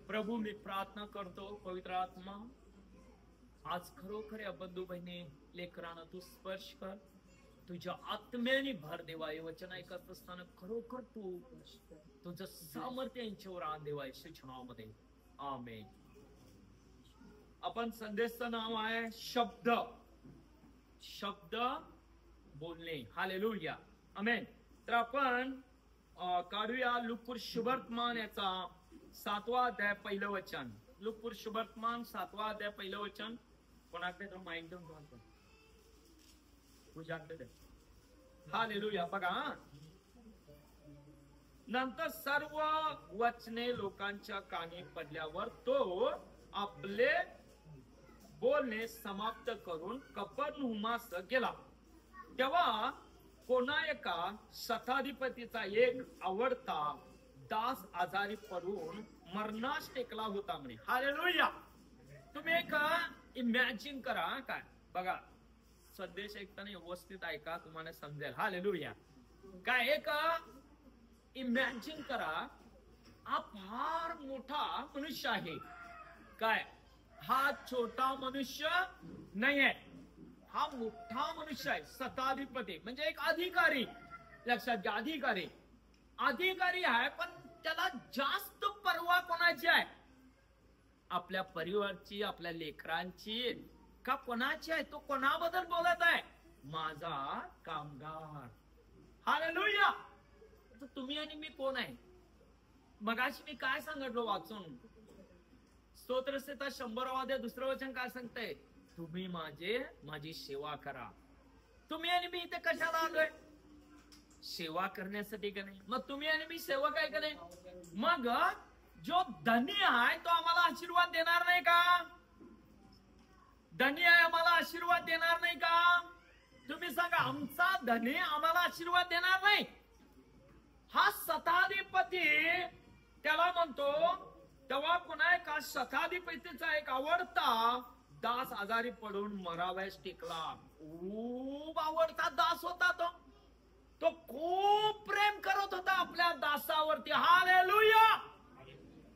प्रभू मी प्रार्थना करतो पवित्र आत्मा आज खरोखर या बंधू बहिणी लेकरांना तू स्पर्श कर, तुझ्या आत्म्याने भर देवा. हे वचन ऐकत असताना खरोखर तू तुझं सामर्थ्य यांच्यावर आण देवा येशूच्या नावामध्ये. आमेन. आपण संदेशचं नाव आहे शब्द शब्द बोलणे. हालेलुया. आमेन. तर आपण काढूया लुकपूर शुभवर्तमान याचा 7वा अध्याय पहिलं वचन. लुकपूर शुभवर्तमान 7वा अध्याय पहिलं वचन. कोणाकडे तर माईक देऊन बोलतो तुझ्याकडे. हालेलुया. बघा, नंतर सर्व वचने लोकांच्या कानी पडल्यावर तो आपले बोलणे समाप्त करून कफरनहूमास गेला. तेव्हा कोणा एका शताधिपतीचा एक आवडता दास आजारी पडून मरणास टेकला होता म्हणे. हालेलुया. तुम्ही एक इमॅजिन करा. काय बघा, संदेश ऐकताना व्यवस्थित ऐका, तुम्हाला समजेल. हालेलुया. काय एक इमॅजिन करा, हा फार मोठा मनुष्य आहे. काय हा छोटा मनुष्य नाही आहे, हा मोठा मनुष्य आहे. शताधिपती म्हणजे एक अधिकारी. लक्षात घ्या, अधिकारी अधिकारी आहे. पण त्याला जास्त पर्वा कोणाची आहे? आपल्या परिवारची, आपल्या लेकरांची का कोणाची आहे? तो कोणाबद्दल बोलत आहे? माझा कामगार. हालेलुया. तर तुम्ही आणि मी कोण आहे? मगाशी मी काय सांगितलं वाचून? स्तोत्रसंहिता 100वा अध्याय 2रं वचन काय सांगतंय? तुम्ही माझी सेवा करा. तुम्ही आणि मी इथे कशाला आलोय? सेवा करण्यासाठी का नाही? मग तुम्ही आणि मी सेवक आहे का नाही? मग जो धनी आहे तो आम्हाला आशीर्वाद देणार नाही का? धनी आहे आम्हाला आशीर्वाद देणार नाही का? तुम्ही सांगा, आमचा धनी आम्हाला आशीर्वाद देणार नाही? हा शताधिपती त्याला म्हणतो, तेव्हा पुन्हा एका शताधिपतीचा एक आवडता दास आजारी पडून मराव्यास टेकला. खूप आवडता दास होता तो खूप प्रेम करत होता आपल्या दासावरती. हालेलुया.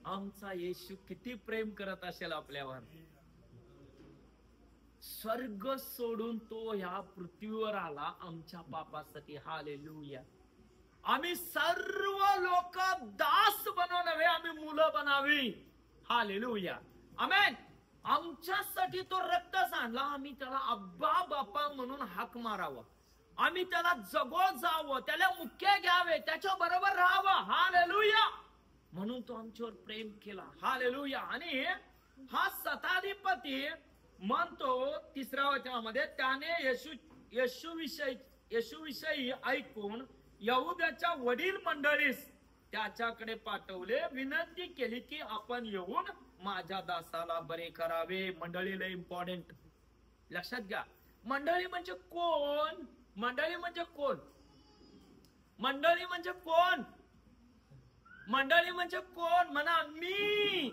आमचा येशू किती प्रेम करत असेल आपल्यावर. स्वर्ग सोडून तो ह्या पृथ्वीवर आला आमच्या पापासाठी. हालेलुया. आम्ही सर्व लोक दास बनव नव्हे, आम्ही मुलं बनावी. हालेलुया. आमेन. आमच्यासाठी तो रक्त सांडला. आम्ही त्याला अब्बा बापा म्हणून हाक मारावं. आम्ही त्याला जवळ जावं, त्याला मुख्य घ्यावे, त्याच्या बरोबर राहावं. हालेलुया. म्हणून तो आमच्यावर प्रेम केला. हालेलुया. आणि हा शताधिपती म्हणतो 3ऱ्या वचनामध्ये, त्याने येशूविषयी ऐकून यहुद्याच्या वडील मंडळीस त्याच्याकडे पाठवले, विनंती केली की आपण येऊन माझ्या दासाला बरे करावे. मंडळीला इम्पॉर्टंट लक्षात घ्या. मंडळी म्हणजे कोण? मंडळी म्हणजे कोण? मंडळी म्हणजे कोण? मंडळी म्हणजे कोण? म्हणा मी.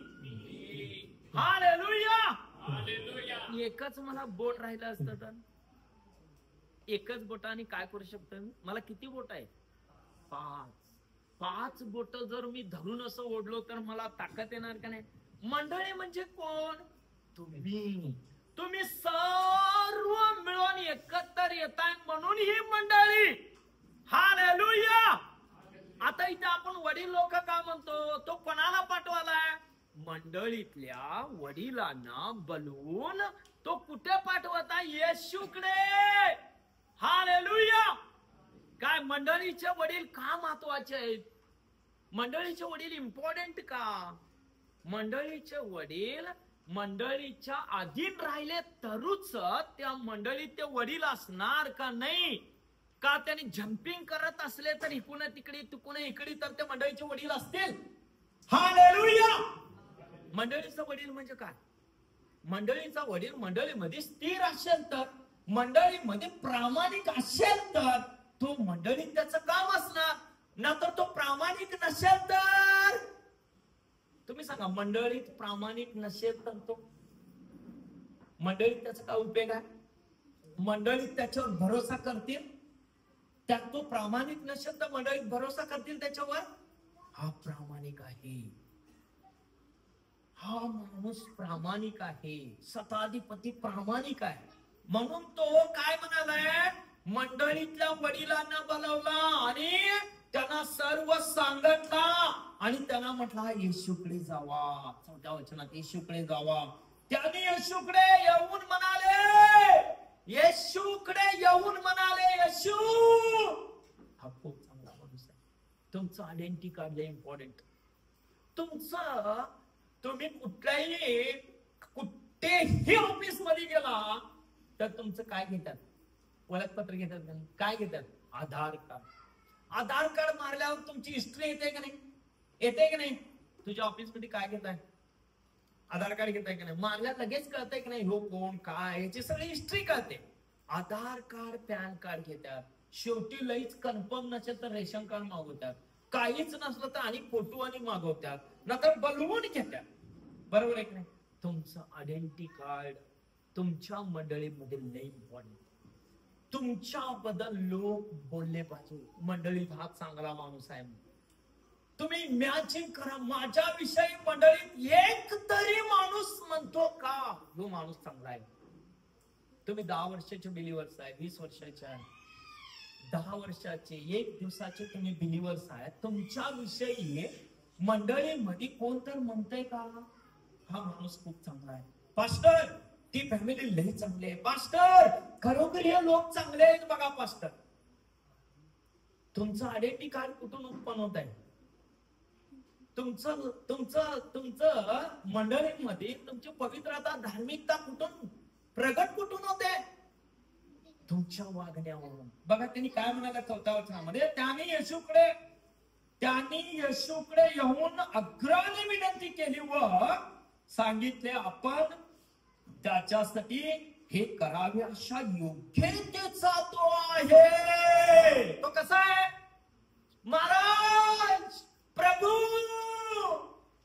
हालेलुया. एकच मला बोट राहिलं असतं तर, एकच बोटाने काय करू शकतो? मला किती बोट आहे? 5 बोट जर मी धरून असं ओढलो तर मला ताकद येणार का नाही? मंडळी म्हणजे कोण? तुम्ही सर्व मिळून एकत्र येताय म्हणून ही मंडळी. हालेलुया. आता इथे आपण वडील लोक का म्हणतो? तो कोणाला पाठवालाय? मंडळीतल्या वडिलांना बोलवून तो कुठे पाठवता? येशूकडे. हालेलुया. काय मंडळीचे वडील का महत्वाचे आहेत? मंडळीचे वडील इम्पॉर्टंट का? मंडळीचे वडील मंडळीच्या अधीन राहिले तरुच त्या मंडळीत ते वडील असणार का नाही? का त्यांनी जम्पिंग करत असले तर इकडून तिकडे तिकडून इकडे तर ते मंडळीचे वडील असतील? हालेलुया. मंडळीचा वडील म्हणजे काय? मंडळीचा वडील मंडळीमध्ये स्थिर असेल तर, मंडळीमध्ये प्रामाणिक असेल तर तो मंडळीत त्याचं काम असणार. ना तर तो प्रामाणिक नसेल तर, तुम्ही सांगा, मंडळीत प्रामाणिक नसेल तर तो मंडळीत त्याचा काय उपयोग आहे? मंडळीत त्याच्यावर भरोसा करतील, त्यात तो प्रामाणिक नसेल तर मंडळीत भरोसा करतील त्याच्यावर. हा प्रामाणिक आहे. हा माणूस प्रामाणिक आहे, शताधिपती प्रामाणिक आहे. म्हणून तो काय म्हणालाय, मंडळीतल्या वडिलांना बोलावला आणि त्यांना सर्व सांगितला आणि त्यांना म्हटला येशूकडे जावा. 4थ्या वचनात येशूकडे जावा. त्यांनी येशूकडे येऊन म्हणाले, येशूकडे येऊन म्हणाले, येशू हा खूप चांगला माणूस आहे. तुमचं आयडेंटिटी कार्ड इम्पॉर्टंट. तुमचं तुम्ही कुठेही ऑफिस मध्ये गेला तर तुमचं काय घेतात, ओळखपत्र घेतात. काय घेतात, आधार कार्ड. आधार कार्ड मारल्यावर तुमची हिस्ट्री येते का नाही, येते की नाही. तुझ्या ऑफिस मध्ये काय घेताय, आधार कार्ड घेताय की नाही, मारल्या लगेच कळतंय की नाही हो कोण काय, याची सगळी हिस्ट्री कळते. आधार कार्ड पॅन कार्ड घेतात. शेवटी लईच कन्फर्म नसेल तर रेशन कार्ड मागवतात. काहीच नसलं तर आणि फोटो आणि मागवतात, नंतर बलवून घेतात. बरोबर आहे की नाही. तुमचं आयडेंटिटी कार्ड तुमच्या मंडळीमध्ये लई इम्पॉर्टंट. तुमच्याबद्दल लोक बोलले पाहिजे, मंडळीत हा चांगला माणूस आहे. तुम्ही इमॅजिन करा, माझ्या विषयी मंडळीत एक तरी माणूस म्हणतो का जो माणूस चांगला आहे. तुम्ही 10 वर्षाचे बिलीवर्स आहे, 20 वर्षाचे आहे, 10 वर्षाचे 1 दिवसाचे तुम्ही बिलीवर्स आहे. तुमच्या विषयी मंडळीमध्ये कोण तर म्हणतंय का हा माणूस खूप चांगला आहे. पास्टर ती फॅमिली लई चांगली आहे. पास्टर खरोखर हे लोक चांगले आहेत बघा. पास्टर तुमचं आयडेंटिटी कार्ड कुठून उत्पन्न होत आहे, तुमचं तुमचं तुमचं मंडळीमध्ये तुमची पवित्रता धार्मिकता कुठून प्रगट कुठून होते, तुमच्या वागण्यावरून. बघा त्यांनी काय म्हणाला 4थ्या वचनामध्ये, त्यांनी येशूकडे येऊन अग्राने विनंती केली व सांगितले आपण त्याच्यासाठी हे करावे अशा योग्यतेचा तो आहे. तो कसा आहे महाराज, प्रभू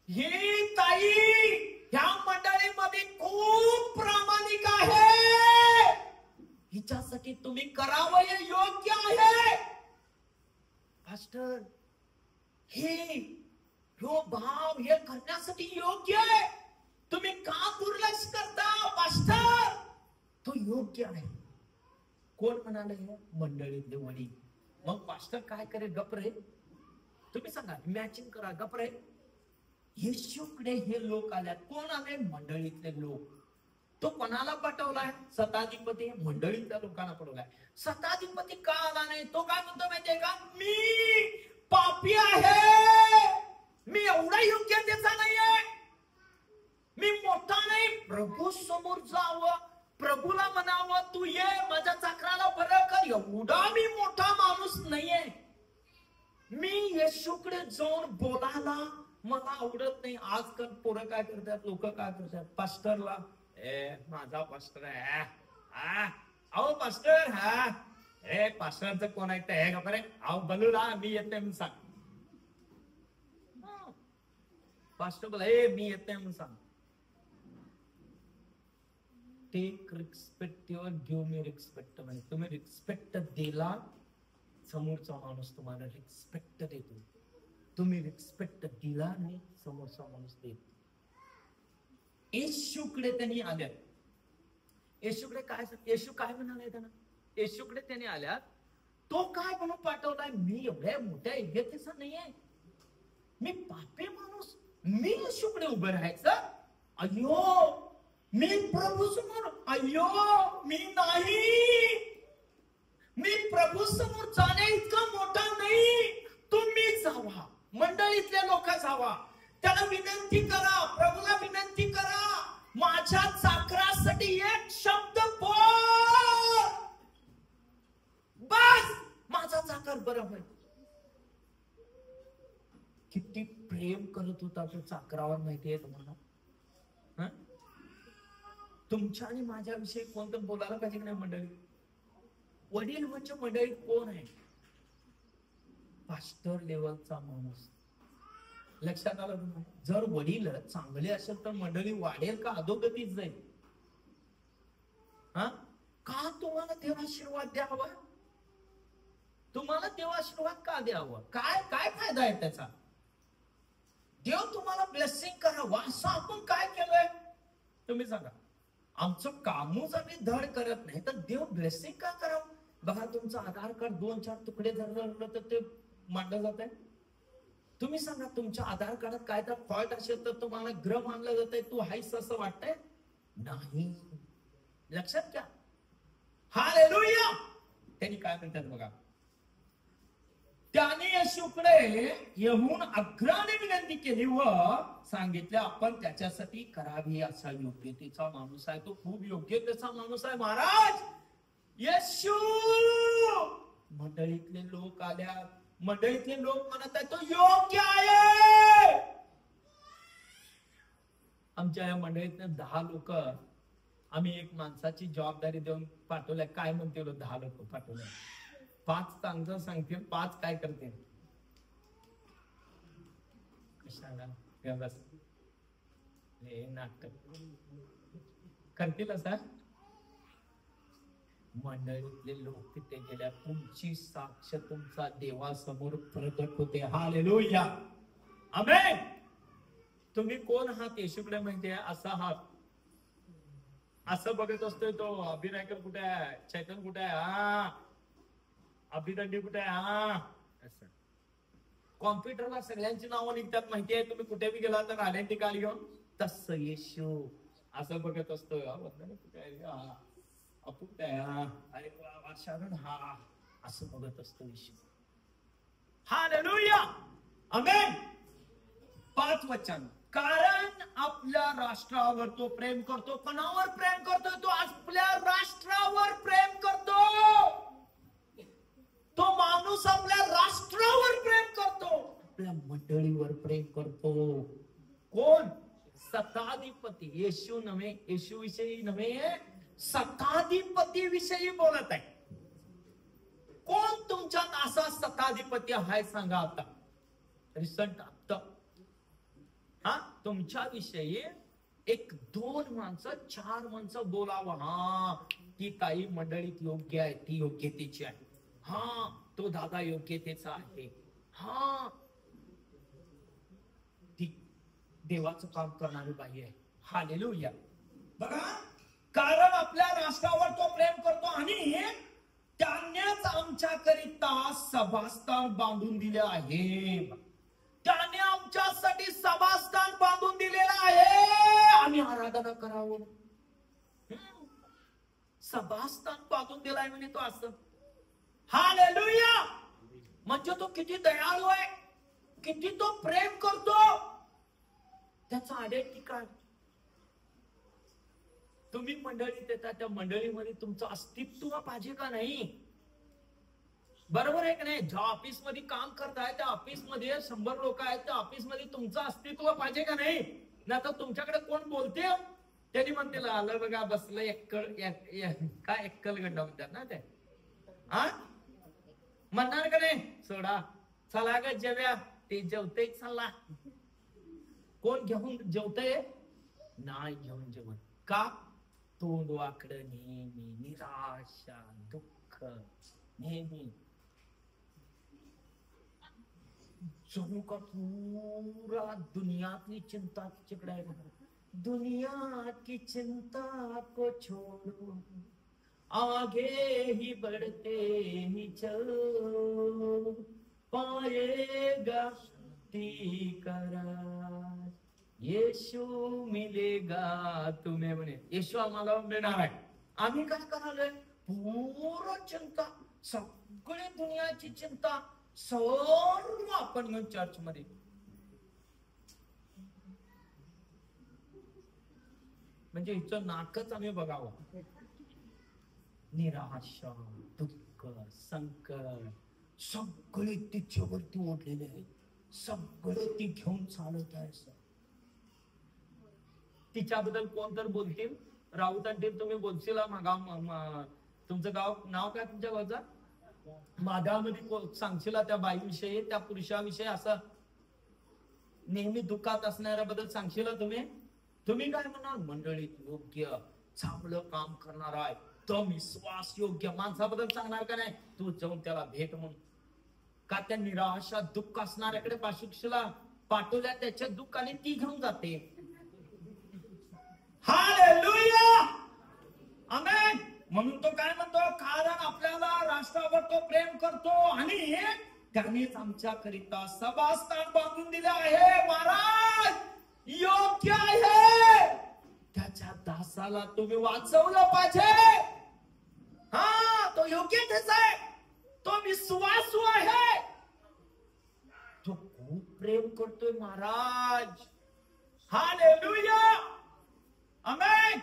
ही ताई ह्या मंडळीमध्ये खूप प्रामाणिक आहे, हिच्यासाठी तुम्ही करावं हे योग्य आहे. पास्टर हो भाव हे करण्यासाठी योग्य आहे, तुम्ही का दुर्लक्ष करता. पास्टर तो योग्य आहे. कोण म्हणाले, मंडळीतले वडील. मग पास्टर काय करेल, गप रे. तुम्ही सांगा, इमॅजिन करा, गप रे. येशूकडे हे लोक आल्यात. कोण आले, मंडळीतले लोक. तो कोणाला पाठवलाय, शताधिपती मंडळीतल्या लोकांना पाठवलाय. शताधिपती का आला नाही, तो काय म्हणतो माहितीये का, मी पापी आहे, मी एवढा योग्यतेचा नाहीये, मी मोठा नाही. प्रभू समोर जावं, प्रभूला म्हणावं तू ये माझ्या चाकराला बरं कर, एवढा मी मोठा माणूस नाहीये. मी येशूकडे जाऊन बोलायला मला आवडत नाही. आजकाल पोरं काय करतात, लोक काय करतात, पास्टरला माझा पास्टर आहे, अहो पास्टर, हा पास्टरचं कोण ऐकतं हे का बरे, अहो बलूला मी येते म्हणून सांग. पास्टर बोला मी येते म्हणून सांग. Take respect your, give me respect. म्हणजे तुम्ही रिस्पेक्ट दिला, समोरचा माणूस तुम्हाला रिस्पेक्ट देतो. तुम्ही रिस्पेक्ट दिला नाही, समोरचा माणूस देतो. येशूकडे त्यांनी आल्या. येशूकडे काय, येशू काय म्हणाले त्यांना, येशूकडे त्यांनी आल्यात. तो काय म्हणून पाठवलाय, मी एवढ्या मोठ्या योग्यतेचा नाहीये, मी पापी माणूस, मी येशूकडे उभं राहायचं. अय्यो मी प्रभू समोर, अय्यो मी नाही, मी प्रभू समोर जाण्या इतका मोठा नाही. तुम्ही जावा, मंडळीतले लोक जावा, त्याला विनंती करा, प्रभूला विनंती करा, माझ्या चाकरासाठी एक शब्द बोल, बस माझा चाकर बरं होईल. किती प्रेम करत होता तो चाकरावर माहितीये तुम्हाला. तुमच्या आणि माझ्याविषयी कोणतं बोलायला पाहिजे की नाही मंडळी. वडील म्हणजे मंडळी कोण आहे, पास्टर लेवलचा माणूस. लक्षात आलं तुम्हाला. जर वडील चांगले असेल तर मंडळी वाढेल का अधोगतीच जाईल. का तुम्हाला देव आशीर्वाद द्यावा, तुम्हाला देव आशीर्वाद का द्यावं, काय काय फायदा आहे त्याचा. देव तुम्हाला ब्लेसिंग करावं असं आपण काय केलंय तुम्ही सांगा. आमचं कामच आम्ही धड करत नाही तर देव ब्लेसिंग का करावं. बघा तुमचं आधार कार्ड 2-4 तुकडे धरलं तर ते मांडलं जात आहे. तुम्ही सांगा तुमच्या आधार कार्डात काय तर फॉल्ट असेल तर तुम्हाला ग्रह मानलं जात आहे. तू हायस असं वाटतंय नाही. लक्षात घ्या. हालेलुया. त्यांनी काय म्हणतात बघा. त्याने येशूकडे येऊन अग्राने विनंती केली व सांगितले आपण त्याच्यासाठी करावी. असा योग्यतेचा माणूस आहे तो. खूप योग्यतेचा माणूस आहे महाराज येशू. मंडळीतले लोक आल्या. मंडळीतले लोक म्हणत आहे तो योग्य आहे. आमच्या या मंडळीतले 10 लोक आम्ही एक माणसाची जबाबदारी देऊन पाठवल्या. काय म्हणते 10 लोक पाठवल्या. 5 चांगलं सांगतील 5 काय करतील. कशाला नाटक करतील असं. मंडळीतले लोक तिथे गेल्या. तुमची साक्ष तुमचा देवासमोर प्रगट होते. हालेलुया. आमेन. तुम्ही कोण आहात येशूकडे माहितीये. असा हात असं बघत असतोय तो. अभिनयकर कुठे आहे. चैतन कुठे आहे. हा अभिदंडी कुठे आहे. हा असं. कॉम्प्युटरला सगळ्यांची नावं निघतात माहितीये. तुम्ही कुठे बी गेला तर आयडेंटिटी कार्ड घेऊन तस येशू असं बघत असतोय. कुठे आहे. अपू कुठे आहे. अरे वा शारण. हा असं बघत असतो येशू. हालेलुया. आमेन. 5 वचन. कारण आपल्या राष्ट्रावर तो प्रेम करतो. कोणावर प्रेम करतो तो. आपल्या राष्ट्रावर प्रेम करतो. तो माणूस आपल्या राष्ट्रावर प्रेम करतो. आपल्या मंडळीवर प्रेम करतो. कोण. सत्ताधिपती. येशू नव्हे. येशू विषयी नव्हे सत्ताधिपती विषयी बोलत आहे. कोण तुमच्यात असा सत्ताधिपती आहे सांगा आता. रिसंट आता हा तुमच्या विषयी 1-2 माणसं 4 माणसं बोलावं. हा ती ताई मंडळीत योग्य आहे. ती योग्यतेची आहे. हा तो दादा योग्यतेचा आहे. हा ती देवाचं काम करणारी बाई आहे. हालेलुया. बघा कारण आपल्या राष्ट्रावर तो प्रेम करतो आणि त्यानेच आमच्याकरिता सभास्थान बांधून दिले आहे. त्याने आमच्यासाठी सभास्थान बांधून दिलेलं आहे. आम्ही आराधना करावं. सभास्थान बांधून दिलाय म्हणे तो असं. हालेलुया. म्हणजे तो किती दयाळू आहे. किती तो प्रेम करतो. त्याचा आयडेंटिटी कार्ड. तुम्ही मंडळीत येता त्या मंडळीमध्ये तुमचं अस्तित्व पाहिजे का नाही. बरोबर आहे की नाही. ज्या ऑफिस मध्ये काम करताय त्या ऑफिस मध्ये 100 लोक आहेत. त्या ऑफिस मध्ये तुमचं अस्तित्व पाहिजे का नाही. नाही तर तुमच्याकडे कोण बोलते. त्यांनी म्हणते आलं बघा बसलं काय एक्कलगंडा म्हणतात ना ते. हा म्हणणार का नाही. सोडा चला ग जेव्या ते जेवते चला. कोण घेऊन जेवतय नाही घेऊन जेवण का. तोंड वाकडं नेहमी. निराशा दुःख नेहमी. जणू का पूरा दुनियातली चिंता तिच्याकडे आहे. दुनिया की चिंता को छोड़ो आगे ही बढ़ते ही चलो पाएगा ती करा. येशू मिलेगा तुम्हें म्हणे. येशू आम्हाला मिळणार आहे. आम्ही काय करायलोय. पूर्ण चिंता सगळी दुनियाची चिंता सर्व आपण घेऊन चर्च मध्ये. म्हणजे हिचं नाकच आम्ही बघावं. निराशा दुःख संकट सगळे तिच्यावरती ओढलेले आहेत. सगळे ती घेऊन चालत आहे. तिच्याबद्दल कोण तर बोलतील. राऊत आणि तुम्ही बोलशील तुमचं गाव नाव काय तुमच्या गावचं. मागामध्ये सांगशील त्या बाईविषयी त्या पुरुषाविषयी असं नेहमी दुःखात असणाऱ्याबद्दल सांगशील तुम्ही. तुम्ही काय म्हणाल. मंडळीत योग्य चांगलं काम करणार आहे. तो विश्वास योग्य माणसाबद्दल सांगणार का नाही. तू जाऊन त्याला भेट म्हणून का. त्या निराशा दुःख असणाऱ्याकडे पाशिक्षला पाठवल्या त्याच्या दुःखाने ती घेऊन जाते. हालेलुया, आमेन. म्हणून तो काय म्हणतो, कारण आपल्याला राष्ट्रावर तो प्रेम करतो आणि त्यानेच आमच्याकरिता सभास्थान बांधून दिले आहे. महाराज योग्य आहे, त्याच्या दासाला तुम्ही वाचवलं पाहिजे. हा, तो योग्यतेच आहे, तो विश्वासू आहे, तो खूप प्रेम करतोय महाराज. हालेलुया, आमेन.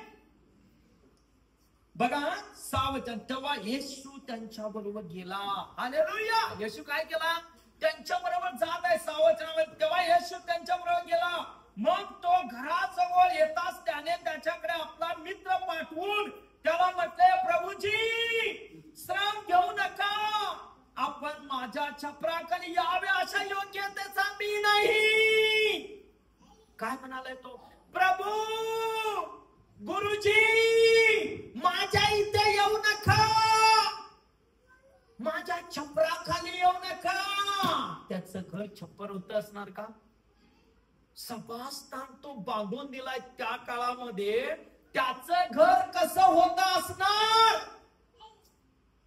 बघा 6 वचन, तेव्हा येशू त्यांच्या बरोबर गेला. हालेलुया, येशू काय केला, त्यांच्या बरोबर जात आहे. 6 वचनामध्ये, तेव्हा येशू त्यांच्या बरोबर गेला. मग तो घराजवळ येताच त्याने त्याच्याकडे आपला मित्र पाठवून त्याला म्हटले, प्रभूजी श्रम घेऊ नका, आपण माझ्या छपराखाली यावे अशा योग्यतेचा मी नाही. काय म्हणालाय तो, प्रभू गुरुजी माझ्या इथे येऊ नका, माझ्या छपराखाली येऊ नका. त्याचं घर छप्पर होत असणार का? सभास्थान तो बांधून दिलाय त्या काळामध्ये, त्याचं घर कसं होत असणार?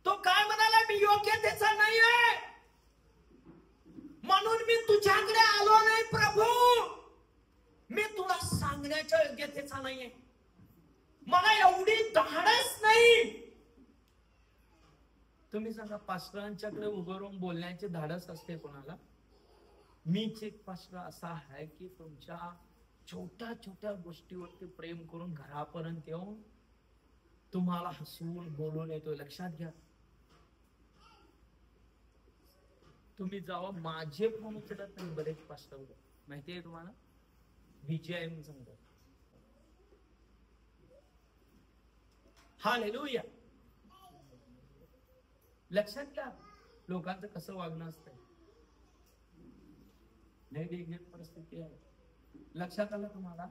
तो काय म्हणाला, मी योग्यतेचा नाहीये म्हणून मी तुझ्याकडे आलो नाही प्रभू, मी तुला सांगण्याच्या योग्यतेचा नाहीये, मला एवढी धाडस नाही. तुम्ही सांगा, पास्टरांच्याकडे उभं राहून बोलण्याचे धाडस असते कोणाला? मीच एक पास्टर असा आहे की तुमच्या छोट्या छोट्या गोष्टीवरती प्रेम करून घरापर्यंत येऊन तुम्हाला हसवून बोलून येतो. लक्षात घ्या, तुम्ही जावा, माझे फोन उचलत नाही बरेच पास्टर, माहितीये तुम्हाला, विजय म्हणून सांगतो. हालेलुया, लक्षात घ्या लोकांचं कसं वागणं असतंय. वेगळी परिस्थिती आहे. लक्षात आलं तुम्हाला?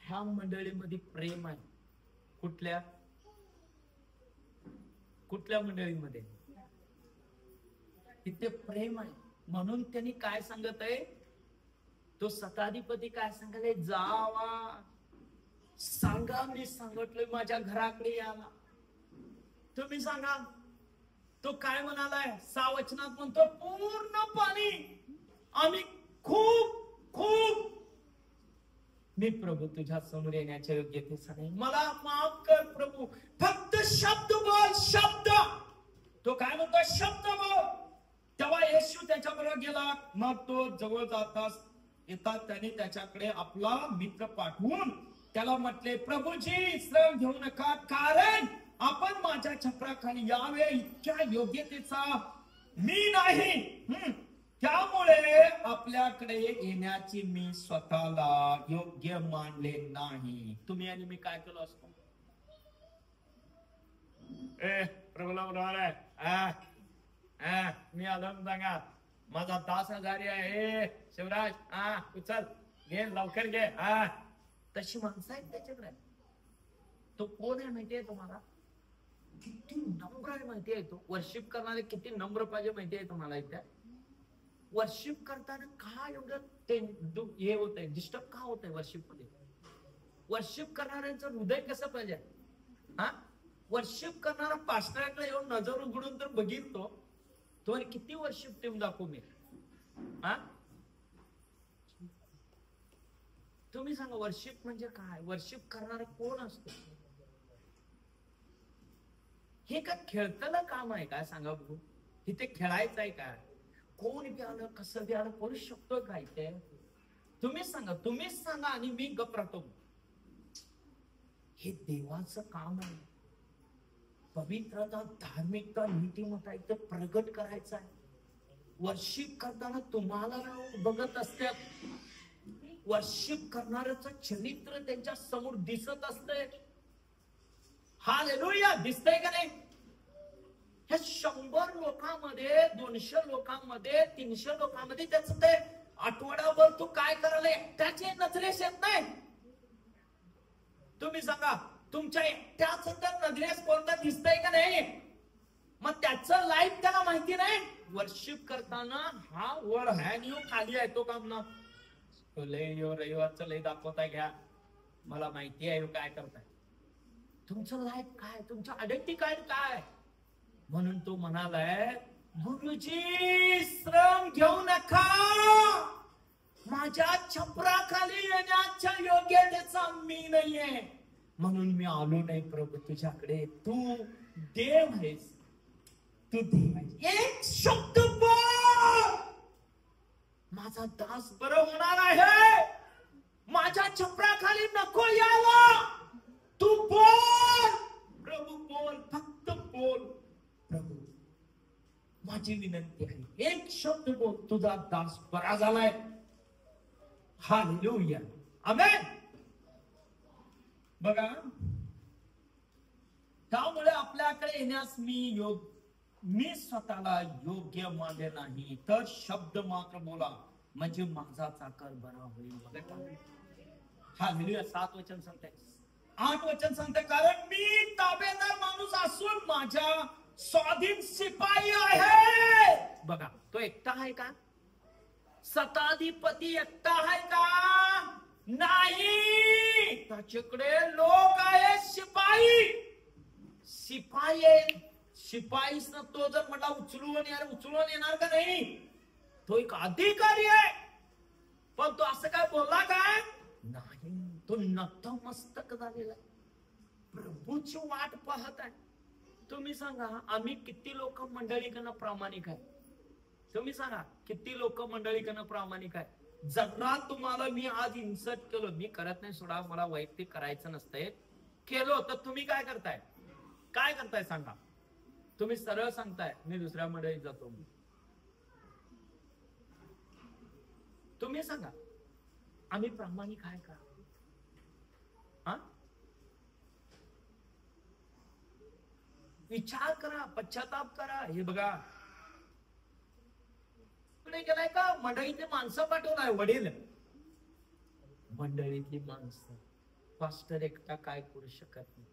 ह्या मंडळीमध्ये प्रेम आहे. कुठल्या कुठल्या मंडळीमध्ये? तिथे प्रेम आहे. म्हणून त्यांनी काय सांगत आहे, तो शताधिपती काय सांगले, जावा सांगा मी सांगितलोय माझ्या घराकडे याला. तुम्ही सांगा, तो काय म्हणालाय 6 वचनात म्हणतो, पूर्णपणे आम्ही खूप खूप, मी प्रभू तुझ्या समोर येण्याच्या योग्यतेचा नाही, मला माफ कर प्रभू, फक्त शब्द बोल, शब्द. तो काय म्हणतो, शब्द बोल. तेव्हा येशू त्याच्याबरोबर गेला. मग तो जवळ जाताच येतात त्याने त्याच्याकडे आपला मित्र पाठवून त्याला म्हटले, प्रभूजी श्रम घेऊ नका, कारण आपण माझ्या छपराखाली यावे इतक्या योग्यतेचा मी नाही, त्यामुळे आपल्याकडे येण्याची मी स्वतःला योग्य मानले नाही. तुम्ही आणि मी काय केलं असतो? प्रभूला बरोबर मी आलो सांगा, माझा दास आजारी आहे, शिवराज उचल घे, लवकर घे. तशी माणसं आहेत त्याच्याकडे. तो कोण आहे माहितीये तुम्हाला? किती नम्र आहे माहितीये? तो वर्शिप करणारे किती नम्र पाहिजे माहितीये तुम्हाला? इथे वर्शिप करताना का एवढं हे होतंय, डिस्टर्ब का होतंय वर्शिप मध्ये? वर्शिप करणाऱ्यांचं हृदय कसं पाहिजे? वर्शिप करणारा पास्टरकडे येऊन नजर उघडून तर बघितलो, तो किती वर्शिप टीम दाखवू मी? तुम्ही सांगा, वर्शिप म्हणजे काय? वर्शिप करणारा कोण असतो? हे का खेळताना काम आहे का? सांगा बघू, इथे खेळायचं आहे का? कोण बी आलं, कसं बी आलं करू शकतो काय ते? तुम्हीच सांगा, तुम्हीच सांगा आणि मी गप राहतो. हे देवाचं काम आहे. पवित्रता, धार्मिकता, नीतिमत्ता इथं प्रगट करायचं आहे. वर्शिप करताना तुम्हाला बघत असतात, वर्शिप करणाऱ्याचं चरित्र त्यांच्या समोर दिसत असतंय. हालेलुया, दिसतंय का नाही? हे 100 लोकांमध्ये, 200 लोकांमध्ये, 300 लोकांमध्ये त्याचं ते आठवडाभर तू काय करायला एकट्याचे नजरेस येत नाही. तुम्ही सांगा, तुमच्या एकट्याच तर नजरेस कोणता दिसतंय का नाही? मग त्याचं लाईफ त्याला माहिती नाही. वर्शिप करताना हा वर आहे आणि ह्यो खाली आहे तो काम ना लय रविवारचं लय दाखवताय घ्या, मला माहिती आहे काय करताय, तुमचं लाईफ काय, तुमचं आयडेंटिटी काय. म्हणून तो म्हणालाय गुरुजी श्रम घेऊ नका, माझ्या छपराखाली येण्याच्या योग्यतेचा मी नाहीये, म्हणून मी आलो नाही प्रभू तुझ्याकडे, तू देव आहेस, तू देव आहेस. एक शब्द बोल, माझा दास बरं होणार आहे, माझ्या छपराखाली नको यायला, तू बोल प्रभू, बोल, फक्त बोल प्रभू, माझी विनंती आहे, एक शब्द बोल, तुझा दास बरा झालाय. हालेलुया, आमेन. बघा, त्यामुळे आपल्याकडे येण्यास मी स्वतःला योग्य मानले नाही, तर शब्द मात्र बोला म्हणजे माझा चाकर बरा होईल. बघा, हालेलुया. 7 वचन सांगते, 8 वचन सांगते, कारण मी ताबेदार माणूस असून माझ्या स्वाधीन शिपाई आहे. बघा, तो एकटा आहे का? शताधिपती एकटा आहे का? नाही, त्याच्याकडे लोक आहेत, शिपाई आहे. शिपाई तो जर मला उचलून येणार का नाही, तो एक अधिकारी आहे. पण तो असं काय बोलला काय नाही, तो नतमस्तक झालेला, प्रभूची वाट पाहत आहे. तुम्ही सांगा, आम्ही किती लोक मंडळीकडनं प्रामाणिक आहे? तुम्ही सांगा, किती लोक मंडळीकडनं प्रामाणिक आहे? जरा तुम्हाला मी आज इन्सर्ट केलं, मी करत नाही सोडा, मला वैयक्तिक करायचं नसतंय, केलो तर तुम्ही काय करताय सांगा? तुम्ही सरळ सांगताय मी दुसऱ्या मंडळीत जातो. तुम्ही सांगा, आम्ही प्रामाणिक आहे का? विचार करा, पश्चाताप करा. हे बघा, गेलाय का मंडळीतली माणसं पाठवलाय, वडील मंडळीतली माणसं, पास्टर एकटा काय करू शकत नाही.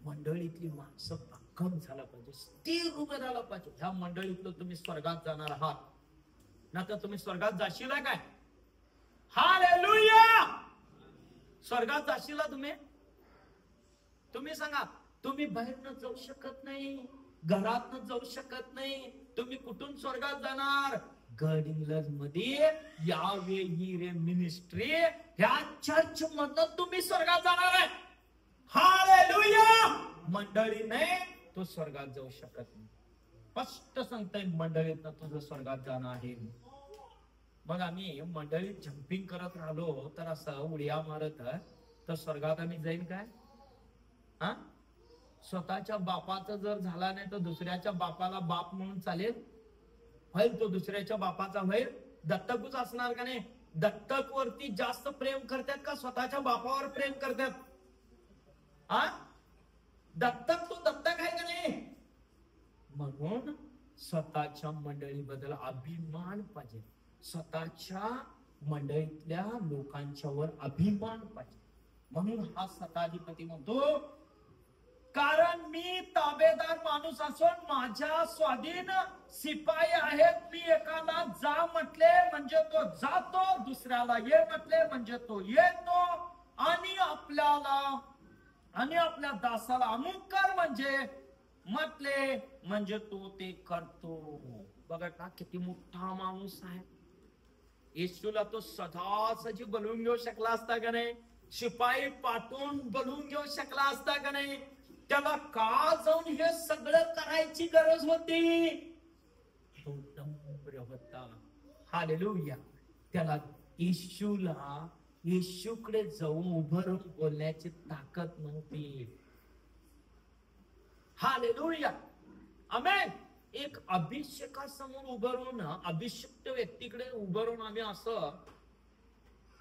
मंडळीतली माणसं भक्कम झाला पाहिजे, स्थिर उभं राहिला पाहिजे. ह्या मंडळीतलं तुम्ही स्वर्गात जाणार आहात, ना तर तुम्ही स्वर्गात जाशील काय? हालेलुया. स्वर्गात जाशील तुम्ही सांगा. तुम्ही बाहेरनं जाऊ शकत नाही, घरातनं जाऊ शकत नाही, तुम्ही कुठून स्वर्गात जाणार? गड इंग्लंड मध्ये यावे रे मिनिस्ट्री, ह्या चर्च मधनं तुम्ही स्वर्गात जाणार आहे. हालेलुया. मंडळी नाही, तो स्वर्गात जाऊ शकत नाही. स्पष्ट सांगताय, मंडळीतनं तुझं स्वर्गात जाणं आहे. मग आम्ही मंडळीत जम्पिंग करत राहिलो तर असं उड्या मारत तर स्वर्गात आम्ही जाईल काय? स्वतःच्या बापाचं जर झाला नाही तर दुसऱ्याच्या बापाला बाप म्हणून चालेल? होईल तो दुसऱ्याच्या बापाचा होईल? दत्तकच असणार का नाही? दत्तक वरती जास्त प्रेम करतात का स्वतःच्या बापावर प्रेम करतात? दत्तक तो दत्तक आहे का नाही? म्हणून स्वतःच्या मंडळीबद्दल अभिमान पाहिजे, स्वतःच्या मंडळीतल्या लोकांच्यावर अभिमान पाहिजे. म्हणून हा शताधिपती म्हणतो, कारण मी ताबेदार माणूस असून माझ्या स्वाधीन शिपाई आहेत. मी एकाला जा म्हटले म्हणजे तो जातो, दुसऱ्याला ये म्हटले म्हणजे तो येतो, आणि आपल्या दासाला अमुक कर म्हणजे म्हटले म्हणजे तो ते करतो. बघा का किती मोठा माणूस आहे. येशूला तो सदासजी बोलवून घेऊ शकला असता का नाही? शिपाई पाठवून बोलवून घेऊ शकला असता का नाही? त्याला का जाऊन हे सगळं करायची गरज होती? तो नम्र होता. हालेलुया. त्याला येशूकडे जाऊन उभं राहून बोलण्याची ताकद नव्हती. हालेलुया, आमेन. एक अभिषेकासमोर उभं राहून, अभिषिक्त व्यक्तीकडे उभं राहून आम्ही असं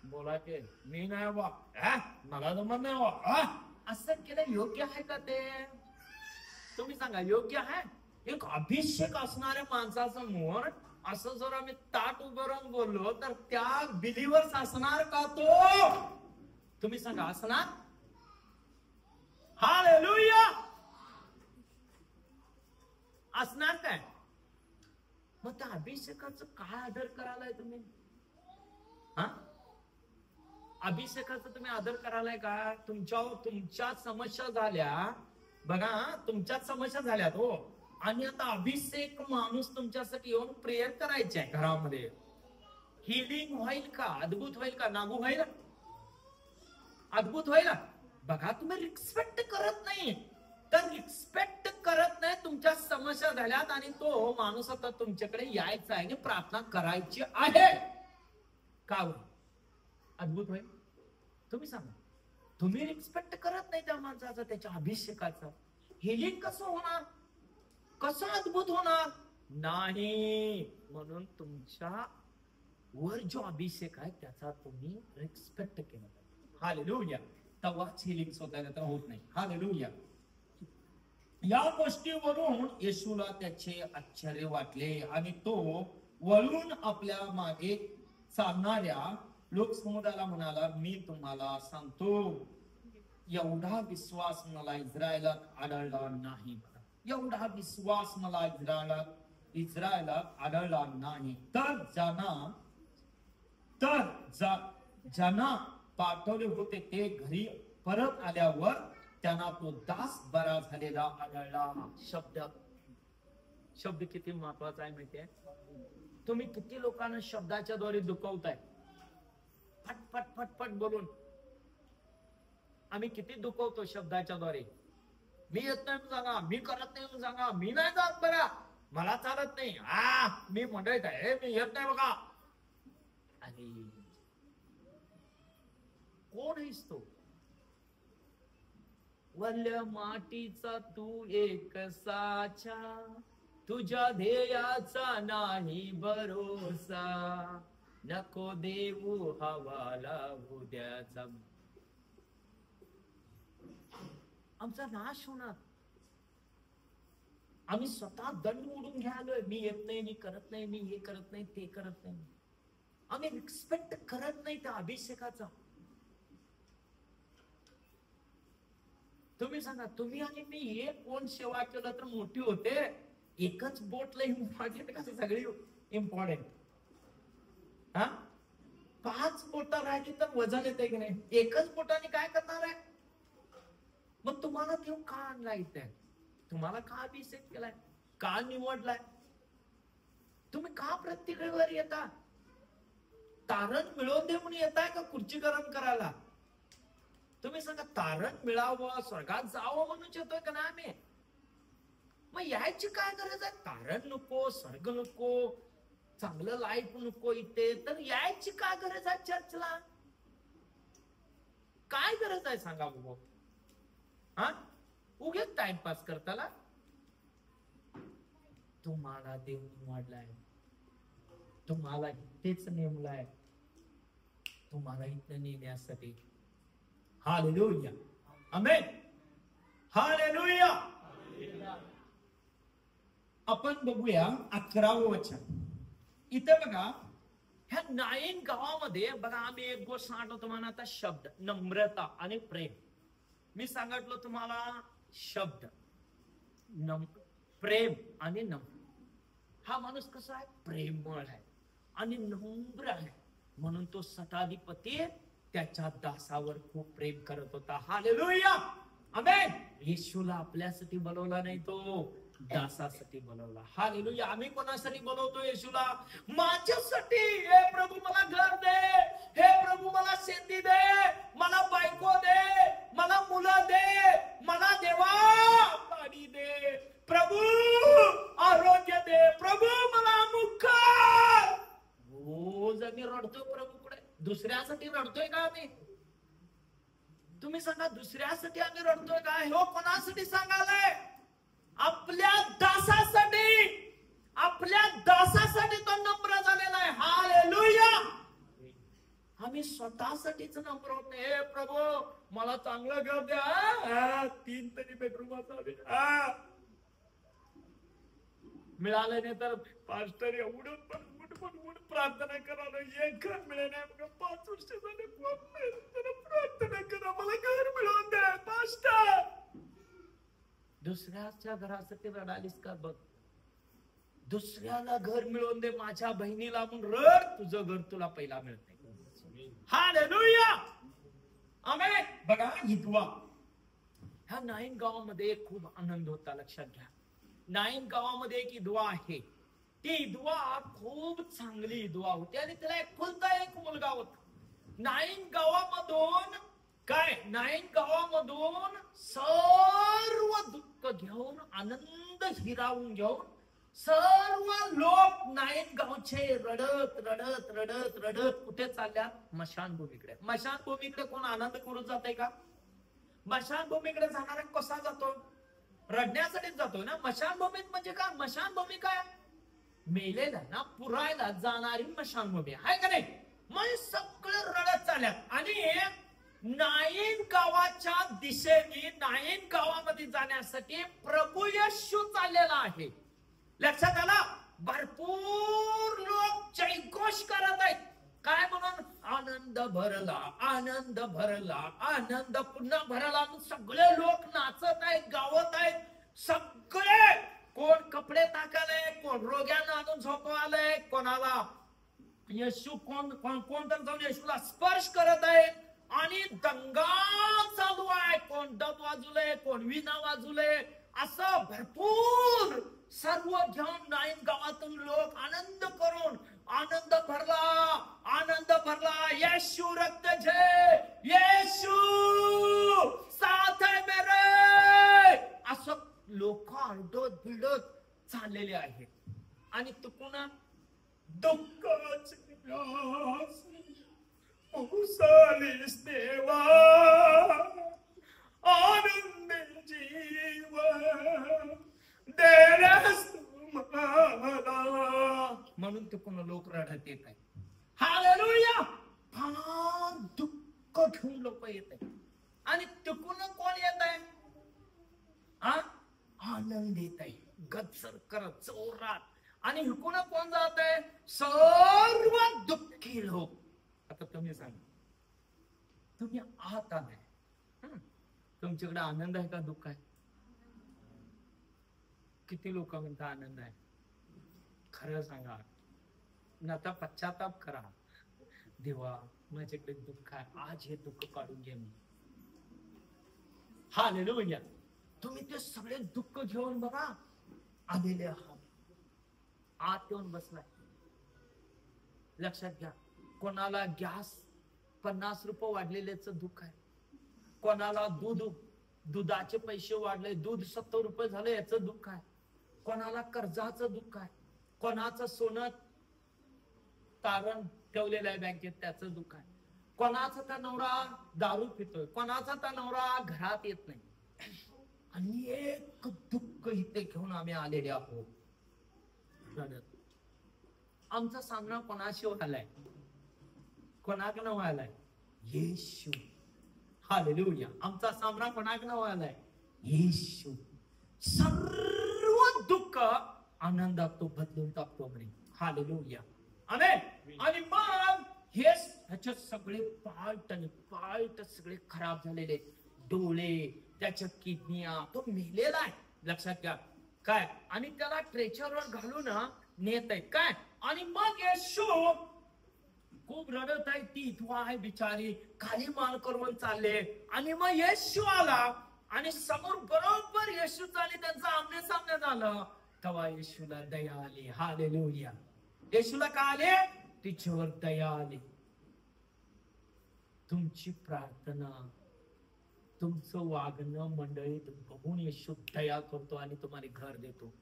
बोलायचे, मी नाही बा, मला जमत नाही बा, असं केलं योग्य आहे का ते? तुम्ही सांगा, योग्य आहे? एक अभिषेक असणाऱ्या माणसासमोर असं जर आम्ही ताट उभं राहून बोललो तर त्या बिलीवर्स असणार का तो? तुम्ही सांगा, असणार? हालेलुया. असणार काय? मग त्या अभिषेकाचं काय आदर करायलाय तुम्ही? हा, अभिषेकाचा तुम्ही आदर करायलाय का? तुमच्या समस्या झाल्या बघा, तुमच्या समस्या झाल्यात हो, आणि आता अभिषेक माणूस तुमच्यासाठी येऊन प्रेयर करायचे आहे घरामध्ये. हिलिंग होईल का? अद्भुत होईल का? नागू होईल? अद्भुत होईल? बघा, तुम्ही रिस्पेक्ट करत नाही. तर रिस्पेक्ट करत नाही, तुमच्या समस्या झाल्यात आणि तो माणूस आता तुमच्याकडे यायचा आहे आणि प्रार्थना करायची आहे. का होईल? अद्भुत होईल? तुम्ही सांगा. तुम्ही रिस्पेक्ट करत नाही त्या माणसाचा, त्याच्या अभिषेकाचा. हिलिंग कसं होणार? कसं अद्भुत होणार? नाही. म्हणून तुमच्या वर जो अभिषेक आहे त्याचा तुम्ही रिस्पेक्ट केला पाहिजे. हालेलुया. तेव्हाच हिलिंग स्वतःला होत नाही. हालेलुया. या गोष्टीवरून येशूला त्याचे आश्चर्य वाटले आणि तो वळून आपल्या मागे चालणाऱ्या लोकसमुदायाला म्हणाला, मी तुम्हाला सांगतो, एवढा विश्वास मला इस्रायलात आढळला नाही. एवढा विश्वास मला इस्रायलात आढळला नाही. ज्यांना पाठवले होते ते घरी परत आल्यावर त्यांना तो दास बरा झालेला आढळला. शब्द किती महत्वाचा आहे माहितीये? तुम्ही किती लोकांना शब्दाच्या द्वारे दुखवताय? फटफट फटफट बोलून आम्ही किती दुखवतो शब्दाच्या द्वारे. मी येत नाही सांगा, मी करत नाही सांगा, मी नाही जात बघा, मला चालत नाही, मी मंडळीत आहे, मी येत नाही बघा. आणि कोण आहेस तो? वल्ल्या मातीचा तू एक साचा, तुझ्या ध्येयाचा नाही भरोसा, नको देऊ हवाला उद्याचा. आमचा नाश होणार. आम्ही स्वतः दंड उडून घ्यालोय. मी येत नाही, मी करत नाही, मी हे करत नाही, ते करत नाही. आम्ही रिस्पेक्ट करत नाही त्या अभिषेकाचा. तुम्ही सांगा, तुम्ही आणि मी हे कोण सेवा केलं तर मोठी होते? एकच बोटला इम्पॉर्टंट का सगळी इम्पॉर्टंट? हा, 5 बोट राहिली तर वजन येते की नाही? एकच बोटाने काय करणार आहे? मग तुम्हाला देव का आणला इथे? तुम्हाला का अभिषेक केलाय? का निवडलाय? तुम्ही का प्रत्येक वेळेवर येता? तारण मिळवून दे म्हणून येताय का खुर्ची गरम करायला? तुम्ही सांगा, तारण मिळावं, स्वर्गात जावं म्हणून येतोय का ना आम्ही? मग यायची काय गरज आहे? तारण नको, स्वर्ग नको, चांगलं लाईफ नको इथे, तर यायची काय गरज आहे चर्चला? काय गरज आहे सांगा बघू? हा, उगेच टाइमपास करताला. तुम्हाला देव निवडलाय, तुम्हाला इथेच नेमलाय, तुम्हाला इथं नेण्यासाठी. हालेलुया, आमेन, हालेलुया. आपण बघूया 11वं वचन. इथे बघा, ह्या नाईन गावामध्ये बघा, आम्ही एक गोष्ट सांगतो तुम्हाला आता. शब्द नम्रता आणि प्रेम. मी सांगितलं तुम्हाला शब्द प्रेम आणि नम्र. हा माणूस कसा आहे? प्रेमळ आहे आणि नम्र आहे. म्हणून तो शताधिपती त्याच्या दासावर खूप प्रेम करत होता. हालेलुया, आमेन. येशूला आपल्यासाठी बोलवला नाही, तो दासासाठी बोलवला. हालेलुया. आम्ही कोणासाठी बोलवतो येशूला? माझ्यासाठी. हे प्रभू मला घर दे, हे प्रभू मला शेती दे, मला बायको दे, मला मुलं दे, मला देवा गाडी दे, प्रभू आरोग्य दे, प्रभू मला अमुक. रोज आम्ही रडतोय प्रभूकडे. दुसऱ्यासाठी रडतोय का आम्ही? तुम्ही सांगा, दुसऱ्यासाठी आम्ही रडतोय का? हो, कोणासाठी सांगायलाय? आपल्या दासासाठी. आपल्या दासासाठी तो नम्र झालेला आहे. हालेलुया. आम्ही स्वतःसाठीच नम्र होत नाही. हे प्रभू मला चांगलं घर द्या, 3 तरी बेडरूम मिळालं नाही तर पास्टर एवढं पण प्रार्थना करा, एक घर मिळेल नाही, 5 वर्ष झाले प्रार्थना करा, मला घर मिळवून द्या पास्टर. दुसऱ्याच्या घरासाठी रडालीस का? बघ, दुसऱ्याला घर मिळवून दे, माझ्या बहिणीला म्हणून रड, तुझं घर तुला पहिला मिळते. हालेलुया, आमेन. बघा ही दुआ ह्या नाईन गावामध्ये खूप आनंद होता. लक्षात घ्या, नाईन गावामध्ये एक दुआ आहे, ती दुआ खूप चांगली दुआ होती आणि त्याला एकुलता एक मुलगा होता. नाईन गावामधून काय, नाईन गावामधून सर्व दुःख घेऊन, आनंद हिरावून घेऊन सर्व लोक नाईन गावचे रडत रडत रडत रडत कुठे चालल्या, मशानभूमीकडे. मशानभूमीकडे कोण आनंद करून जाते का? मशानभूमीकडे जाणारा कसा जातो? रडण्यासाठीच जातो ना. मशानभूमीत म्हणजे काय? मशानभूमी काय? मेलेला ना पुरायला जाणारी मशानभूमी आहे का नाही? मग सगळे रडत चालल्यात आणि नाईन गावाच्या दिशेने, नाईन गावामध्ये जाण्यासाठी प्रभू येशू चाललेला आहे. लक्षात आला? भरपूर लोक जयघोष करत आहेत. काय म्हणून? आनंद भरला, आनंद भरला, आनंद पुन्हा भरला. सगळे लोक नाचत आहेत, गावत आहेत. सगळे, कोण कपडे टाकायले, कोण रोग्यानं आणून झोपवायलंय, कोणाला येशू, कोण तर जाऊन येशूला स्पर्श करत आहे आणि दंगा चालू आहे. कोण डब वाजवले, कोण वीणा वाजवले, असं भरपूर सर्व घेऊन नाईन गावातून लोक आनंद करून, आनंद भरला, आनंद भरला. येशू रक्त झे, येशू साथ है मेरे, असं लोक आरडत भिडत चाललेले आहेत. आणि तुकुना दुःखाचे पावसाळीस देवा, आनंदी जीवन देण्यास तुम्हाला, म्हणून तुकुना लोक रडत येत आहेत. हालेलुया. फार दुःख घेऊन लोक येत आहेत. आणि तुकुना कोण येत आहे? आनंद येत आहे, गच्चर करत जोरात. आणि हुकुना कोण जात आहे? सर्व दुःखी लोक. आता तुम्ही सांगा, तुम्ही आहात नाही, तुमच्याकडे आनंद आहे का दुःख आहे? किती लोक म्हणतात आनंद आहे? खरं सांगा, आता पश्चाताप करा, देवा माझ्याकडे दुःख आहे, आज हे दुःख काढून घे मी. हालेलुया. तुम्ही ते सगळे दुःख घेऊन बघा आलेले आहात, आत येऊन बसलाय. लक्षात घ्या, कोणाला गॅस 50 रुपये वाढलेल्याच दुःख आहे, कोणाला दुधाचे पैसे वाढले, दूध 70 रुपये झालं याचं दुःख आहे, कोणाला कर्जाचं दुःख आहे, कोणाचं सोनं तारण ठेवलेलं आहे बँकेत त्याचं दुःख आहे, कोणाचा तर नवरा दारू पितोय, कोणाचा तर नवरा घरात येत नाही. आणि एक दुःख इथे घेऊन आम्ही आलेले आहोत रडत. आमचा सामना कोणाशी व्हायलाय? कोणाकडनं व्हायलाय? येशू. हालेलुया. आमचा सामना कोणाकडनं व्हायलाय? येशू. सर्व दुःख आनंदात तो बदलून टाकतो म्हणे. हालेलुया. आमेन. आणि मग हे ह्याचे सगळे पार्ट सगळे खराब झालेले, डोळे, त्याच्या किडनिया, तो मेलेला आहे. लक्षात घ्या काय. आणि त्याला ट्रेचरवर घालून नेत आहेत काय. आणि मग येशू खूप रडत आहे, ती इथवा आहे बिचारी, खाली मान करून चालले. आणि मग येशू आला आणि समोर बरोबर येशू चालले, त्यांचा आमने सामने झालं. तेव्हा येशूला दया आली. हालेलुया. येशूला काय आले? तिच्यावर दया आली. तुमची प्रार्थना, तुमचं वागणं मंडळीत बघून येशू दया करतो आणि तुम्हाला घर देतो.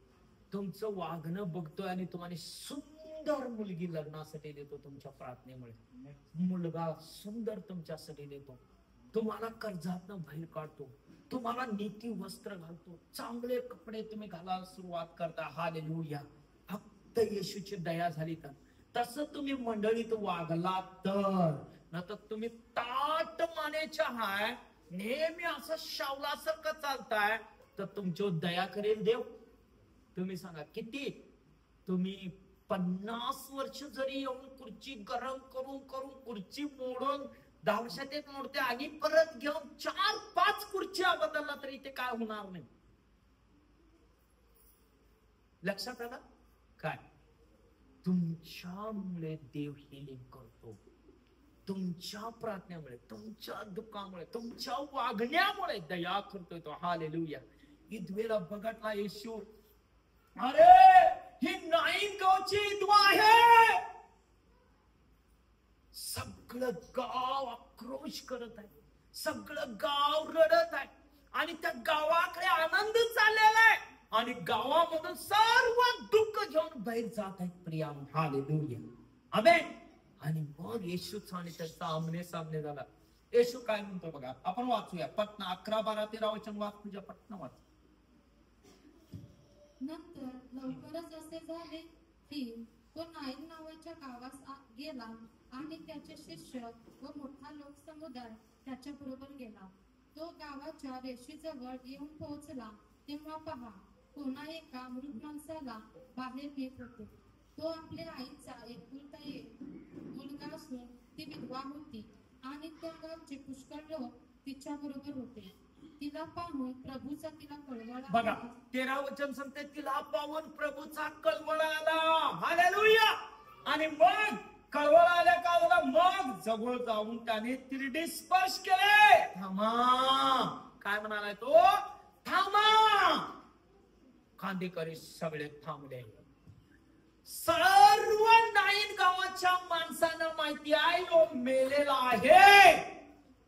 तुमचं वागणं बघतोय आणि तुम्हाला सुंदर मुलगी लग्नासाठी देतो. तुमच्या प्रार्थनेमुळे मुलगा सुंदर तुमच्यासाठी देतो. तुम्हाला कर्जातनं बाहेर काढतो, तुम्हाला नीती वस्त्र घालतो, चांगले कपडे तुम्ही घालायला सुरुवात करता. हालेलुया. फक्त येशूची दया झाली तर. तसं तुम्ही मंडळीत वागला तर, नाहीतर तुम्ही ताट मानेच्या हाय, नेहमी असं शावलासारखं चालताय, तर तुमच्यावर दया करेल देव? तुम्ही सांगा किती? तुम्ही 50 वर्ष जरी येऊन खुर्ची गरम करून करून खुर्ची मोडून 10 वर्षात एक मोडते आणि परत घेऊन 4-5 खुर्च्या बदलला तरी ते काय होणार नाही. लक्षात आलं? काय? तुमच्यामुळे देव हिलिंग करतो. तुमच्या प्रार्थनेमुळे, तुमच्या दुःखामुळे, तुमच्या वागण्यामुळे दया करतोय तो. हालेलुया. विधवेला बघितला येशू. अरे ही नाईन गावची विधवा आहे. सगळं गाव आक्रोश करत आहे, सगळं गाव रडत आहे आणि त्या गावाकडे आनंद चाललेला आहे आणि गावामधून सर्व दुःख घेऊन बाहेर जात आहेत प्रिया. हालेलुया. आमेन. आणि मग येशूचा आणि त्यांचा आमने सामने झाला. येशू काय म्हणतो बघा, आपण वाचूया. पटना 11, 12, 13 वचन वाच. तुझ्या पटना वाच. नंतर लवकरच असे झाले की तो नाईन नावाच्या गावास गेला आणि त्याचे शिष्य व मोठा लोकसमुदाय त्याच्या बरोबर गेला. तो गावाच्या रेषेजवळ येऊन पोहोचला तेव्हा पहा, कोणा एका मृत माणसाला बाहेर नेत होते. तो आपल्या आईचा एकुलता एक मुलगा असून ती विधवा होती आणि त्या गावचे पुष्कळ लोक तिच्या बरोबर होते. तिला पाहून प्रभूचा तिला कळवळा बघा. 13 वचन सांगते, तिला पाहून प्रभूचा कळवळा आला. हालेलुया. आणि मग कळवळा आल्या का झाला? मग जवळ जाऊन त्याने तिरडे स्पर्श केले. थांबा. काय म्हणालाय तो? थांबा. खांदेकरी सगळे थांबले. सर्व नाईन गावाच्या माणसांना माहिती आहे तो मेलेला आहे.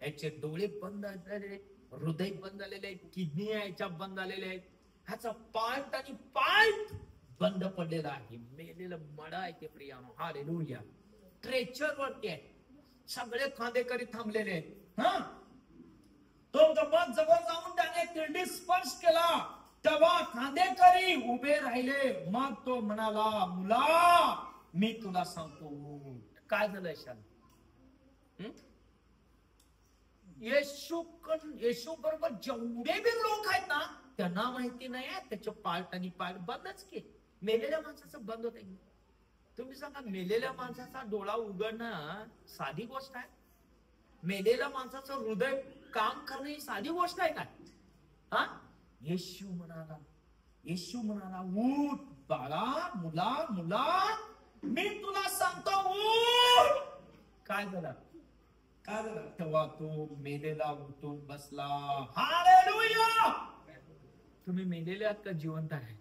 याचे डोळे बंद झालेले, हृदय बंद झालेले आहेत, किडनी याच्या बंद झालेले आहेत, ह्याचा पार्ट आणि पार्ट बंद पडलेला आहे. मेलेलं मडा आहे ते प्रियानो. हालेलुया. ट्रेचर वरती आहे. सगळे खांदेकरी थांबलेले आहेत. हा, तो मग जवळ जाऊन त्याने तिरडी स्पर्श केला. तेव्हा खांदेकरी उभे राहिले. मग तो म्हणाला, मुला मी तुला सांगतो. काय झालं शान? येशू बरोबर जेवढे बी लोक आहेत ना, त्यांना माहिती नाही आहे त्याचे पार्ट आणि पार्ट बंदच की. मेलेल्या माणसाचं बंद होत. तुम्ही सांगा, मेलेल्या माणसाचा डोळा उघडणं साधी गोष्ट आहे? मेलेल्या माणसाचं हृदय काम करणं ही साधी गोष्ट आहे काय? हा, येशू म्हणाला, उठ बाळा, मुला मी तुला सांगतो उठ. काय झालं? तेव्हा तो मेलेला उठून बसला. हालेलुया. तुम्ही मेलेले आहात का जिवंत आहे?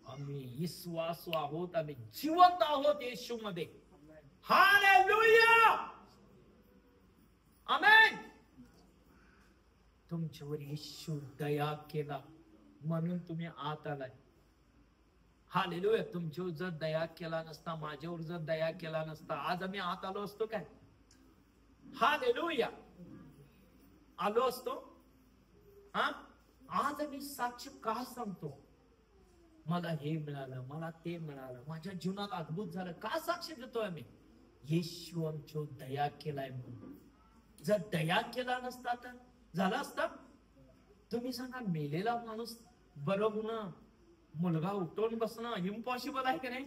आम्ही विश्वासू आहोत, आम्ही जिवंत आहोत येशू मध्ये. हालेलुया. आमेन. तुमच्यावर येशू दया केला म्हणून तुम्ही आत आलाय. हालेलुया. तुमच्यावर जर दया केला नसता, माझ्यावर जर दया केला नसता, आज आम्ही आत आलो असतो काय? हालेलुया. आलो असतो? हा, आज आम्ही साक्ष का सांगतो? मला हे मिळालं, मला ते मिळालं, माझ्या जीवनात अद्भुत झालं. का साक्ष देतोय आम्ही? येशू आमच्यावर दया केलाय म्हणून. जर दया केला नसता तर झाला असता? तुम्ही सांगा, मेलेला माणूस बरं होणं, मुलगा उठून बसणं इम्पॉसिबल आहे की नाही?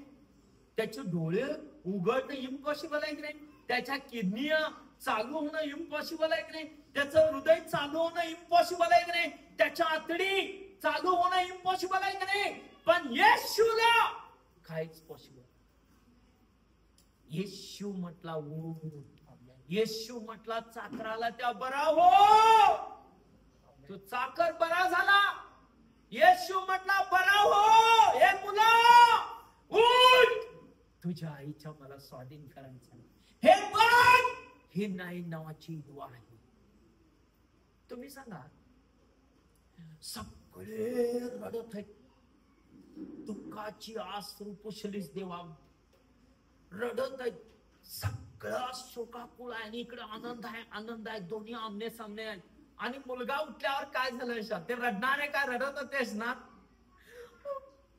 त्याचे डोळे उघडणं इम्पॉसिबल आहे की नाही? त्याच्या किडनी चालू होणं इम्पॉसिबल आहे की नाही? त्याचं हृदय चालू होणं इम्पॉसिबल आहे की नाही? त्याच्या आतडी चालू होणं इम्पॉसिबल आहे की नाही? पण येशूला काहीच पॉसिबल. येशू म्हटला उठ. येशू म्हटला चाकराला त्या बरा हो. तो चाकर बरा झाला. येशू म्हटला बरा हो. हे मुला उठ. तुझ्या आईच्या मला स्वाधीन करायचं. हे बघ, ही नाईन नावाची विधवा आहे. तुम्ही सांगा, सगळे रडत आहेत. दुःखाची आसरू पुसलीस देवा. रडत आहेत. सगळा शोकाकुळ आहे आणि इकडे आनंद आहे. दोन्ही आमने सामने आहेत. आणि मुलगा उठल्यावर काय झालं? ते रडणारे काय रडत होतेस ना?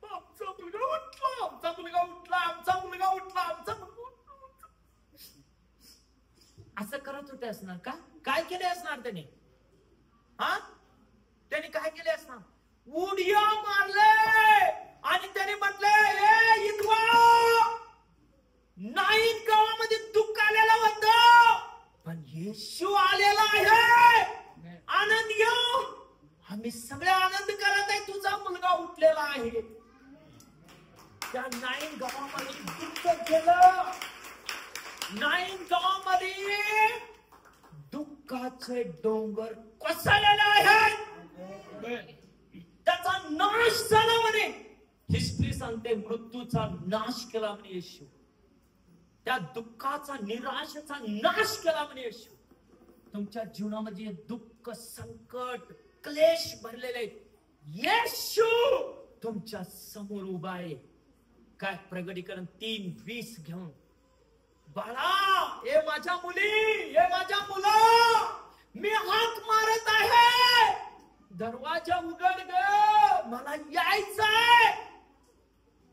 आमचा मुलगा उठला, आमचा मुलगा उठला, आमचा मुलगा उठला, आमचा मुलगा उठला, असं करत होते असणार का? काय केले असणार त्याने? हा, त्याने काय केले असणार? उड्या मारले आणि त्याने म्हटले, ए विधवा, नाईन गावामध्ये दुःख आलेलं होतं, पण येशू आलेला आहे. आनंद घेऊ. आम्ही सगळे आनंद करत आहे. तुझा मुलगा उठलेला आहे. त्या नाईन गावामध्ये दुःख केलं. नाईन गावामध्ये दुःखाचे डोंगर कोसळलेले आहेत. त्याचा नाश झाला म्हणे. हिस्ट्री सांगते मृत्यूचा नाश केला म्हणे येशू. त्या दुःखाचा निराशेचा नाश केला म्हणे येशू. तुमच्या जीवनामध्ये दुःख संकट क्लेश भरलेले येशू तुमच्या समोर उभा आहे. काय प्रगटीकरण 3:20 घेऊन, बाळा हे माझ्या मुली, हे माझ्या मुलं, मी हाक मारत आहे, दरवाजा उघड ग, मला यायचंय.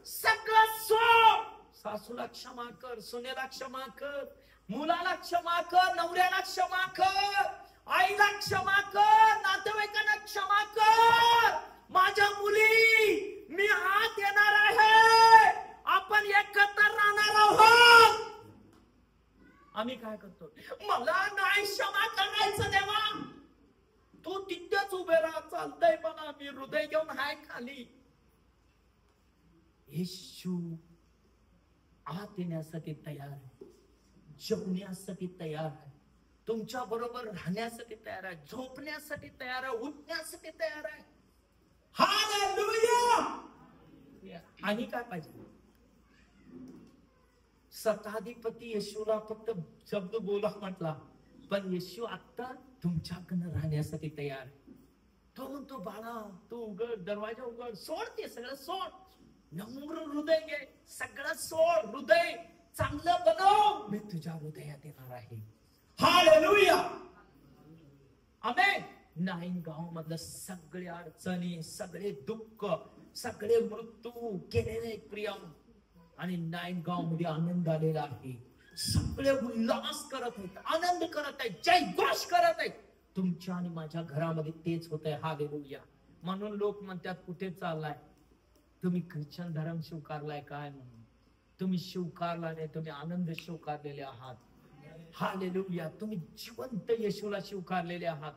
सगळं सोड. सासूला क्षमा कर, सुनेला क्षमा कर, मुलाला क्षमा कर, नवऱ्याला क्षमा कर, आईला क्षमा कर, नातेवाईकांना क्षमा कर. माझ्या मुली, मी आत येणार आहे, आपण एकत्र राहणार आहोत. आम्ही काय करतो? मला नाही क्षमा करायचं देवा. तू तिथेच उभे राहा, चालतंय मला, मी हृदय घेऊन हाय खाली. येशू आत येण्यासाठी तयार आहे, जगण्यासाठी तयार आहे, तुमच्या बरोबर राहण्यासाठी तयार आहे, झोपण्यासाठी तयार आहे, उठण्यासाठी तयार आहे. हालेलुया. आणि काय पाहिजे? सत्ताधिपती येशूला फक्त शब्द बोला म्हटला, पण येशू आता तुमच्याकडनं राहण्यासाठी तयार आहे. तो म्हणतो बाळा तू उघड, दरवाजा उघड, सोड ते सगळं सोड, नम्र हृदय घे, सगळं सोड, हृदय चांगलं बनव, मी तुझ्या हृदयात येणार आहे. हालेलुया. आमेन. नाईन गाव मधलं सगळे अडचणी, सगळे दुःख, सगळे मृत्यू केलेले प्रिया, आणि नाईन गाव मध्ये आनंद आलेला आहे. सगळे उल्हास करत आहेत, आनंद करत आहेत, जय घोष करत आहेत. तुमच्या आणि माझ्या घरामध्ये तेच होत आहे. हालेलुया. म्हणून लोक म्हणतात कुठे चाललाय? तुम्ही ख्रिश्चन धर्म स्वीकारलाय काय? म्हणून तुम्ही स्वीकारला नाही, तुम्ही आनंद स्वीकारलेले आहात. हालेलुया. तुम्ही जिवंत येशूला स्वीकारलेले आहात.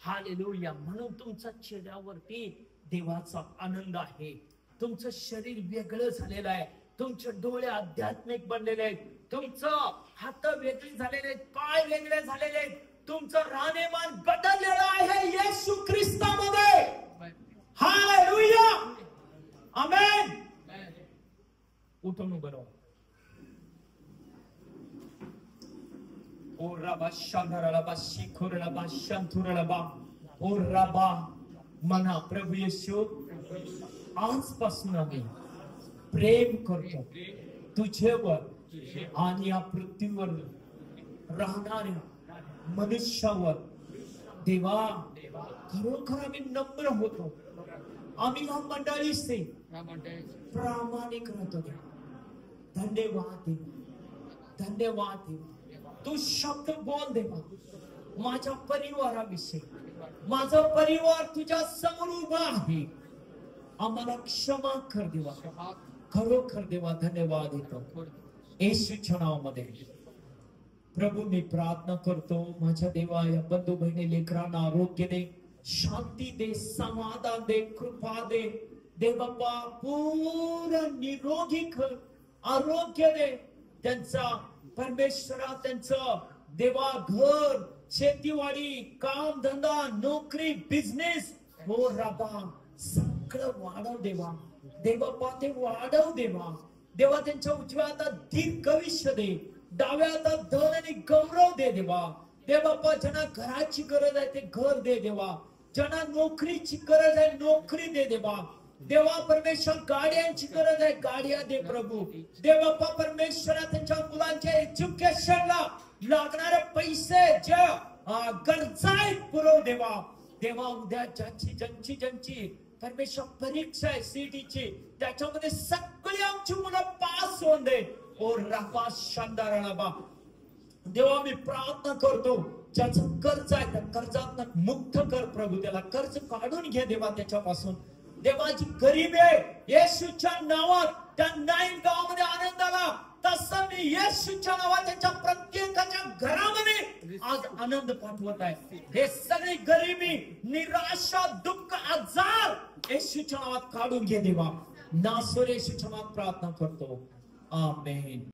हालेलुया. म्हणून तुमच्या चेहऱ्यावरती देवाचा आनंद आहे. तुमचं शरीर वेगळं झालेलं आहे, तुमचे डोळे आध्यात्मिक बनलेले आहेत, तुमचं हात वेगळे झालेले आहेत, पाय वेगळे झालेले आहेत, तुमचं राहणीमान बदललेलं आहे येशू ख्रिस्तामध्ये. हालेलुया. आमेन. उठून उभं राहा. ओ रबा शांधरबा शिखुरबा शांथुरबा ओ रबा मना प्रभू येशू आजपासून आम्ही प्रेम करतो तुझ्यावर आणि या पृथ्वीवर राहणाऱ्या मनुष्यावर. देवा खरोखर आम्ही नम्र होतो, आम्ही ह्या मंडळीचे प्रामाणिक राहतो. धन्यवाद देवा, धन्यवाद देवा. तू शब्द बोल देवा माझ्या परिवाराविषयी. माझा परिवार तुझ्या समोर उभा आहे, आम्हाला क्षमा कर देवा. खरोखर देवा धन्यवाद देतो येशूच्या नावामध्ये. प्रभू मी प्रार्थना करतो माझ्या देवा, या बंधू बहिणी लेकरांना आरोग्य दे, शांती दे, समाधान दे, कृपा दे. देव बाप्पा पूर्ण निरोगी कर, आरोग्य दे त्यांचा. परमेश्वरा त्यांचं देवा घर, शेतीवाडी, काम धंदा, नोकरी, बिझनेस हो राबा सगळं वाढव देवा. देवप्पा ते वाढव देवा. देवा त्यांच्या उजव्या हातात दीर्घायुष्य दे, डाव्या हातात धन आणि गौरव दे देवा. देवप्पा ज्यांना घराची गरज आहे ते घर दे देवा. ज्यांना नोकरीची गरज आहे नोकरी दे देवा. देवा परमेश्वर गाड्यांची गरज आहे गाड्या दे प्रभू. देवप्पा परमेश्वरा त्यांच्या मुलांच्या एज्युकेशनला लागणारे पैसे ज्या गरजा आहेत पुरव देवा. देवा उद्या ज्यांची परमेश्वर परीक्षा आहे सीटीची, त्याच्यामध्ये सगळी आमची मुलं पास होऊन दे. ओ राबा शांदाराबा देवा मी प्रार्थना करतो ज्याचं कर्ज आहे त्या कर्जात मुक्त कर प्रभू. त्याला कर्ज काढून घे देवा त्याच्यापासून. देवाची गरीबी आहे येशूच्या नावात त्या नाईन गावामध्ये आनंद आला, तसं मी येशूच्या नावात त्यांच्या प्रत्येकाच्या घरामध्ये आज आनंद पाठवत आहे. हे सगळी गरीबी, निराशा, दुःख, आजार येशूच्या नावात काढून घे देवा. नासरेशुच्या नावात प्रार्थना करतो आमेन.